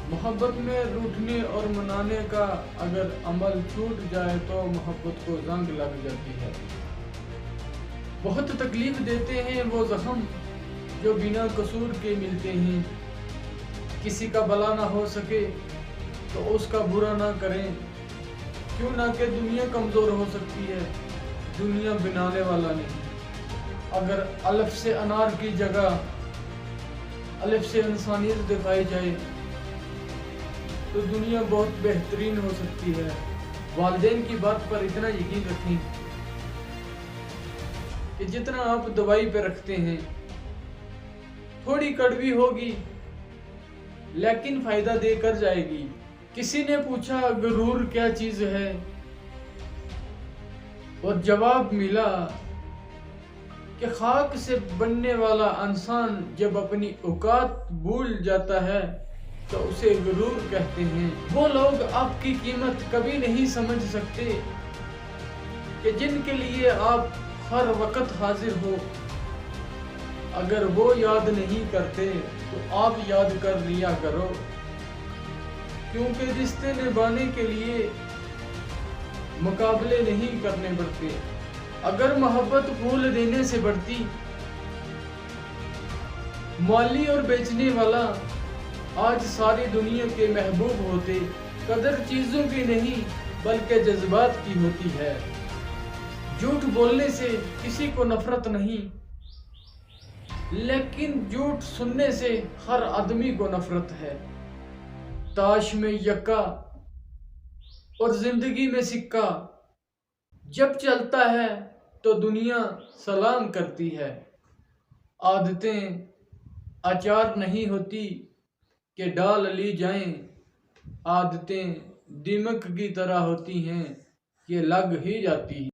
मोहब्बत में रूठने और मनाने का अगर अमल छूट जाए तो मोहब्बत को जंग लग जाती है। बहुत तकलीफ देते हैं वो जख्म जो बिना कसूर के मिलते हैं। किसी का भला ना हो सके तो उसका बुरा ना करें, क्यों ना कि दुनिया कमज़ोर हो सकती है, दुनिया बनाने वाला नहीं। अगर अलफ से अनार की जगह अलफ से इंसानियत दिखाई जाए तो दुनिया बहुत बेहतरीन हो सकती है। वालिदैन की बात पर इतना यकीन रखें कि जितना आप दवाई पे रखते हैं, थोड़ी कड़वी होगी लेकिन फायदा देकर जाएगी। किसी ने पूछा गुरूर क्या चीज है, और जवाब मिला कि खाक से बनने वाला इंसान जब अपनी औकात भूल जाता है तो उसे गुरूर कहते हैं। वो लोग आपकी कीमत कभी नहीं समझ सकते कि जिनके लिए आप हर वक्त हाजिर हो। अगर वो याद नहीं करते तो आप याद कर लिया करो, क्योंकि रिश्ते निभाने के लिए मुकाबले नहीं करने पड़ते। अगर मोहब्बत फूल देने से बढ़ती, माली और बेचने वाला आज सारी दुनिया के महबूब होते। कदर चीजों की नहीं बल्कि जज्बात की होती है। झूठ बोलने से किसी को नफरत नहीं, लेकिन झूठ सुनने से हर आदमी को नफरत है। ताश में यक्का और जिंदगी में सिक्का, जब चलता है तो दुनिया सलाम करती है। आदतें अचार नहीं होती कि डाल ली जाएं, आदतें दीमक की तरह होती हैं कि लग ही जाती हैं।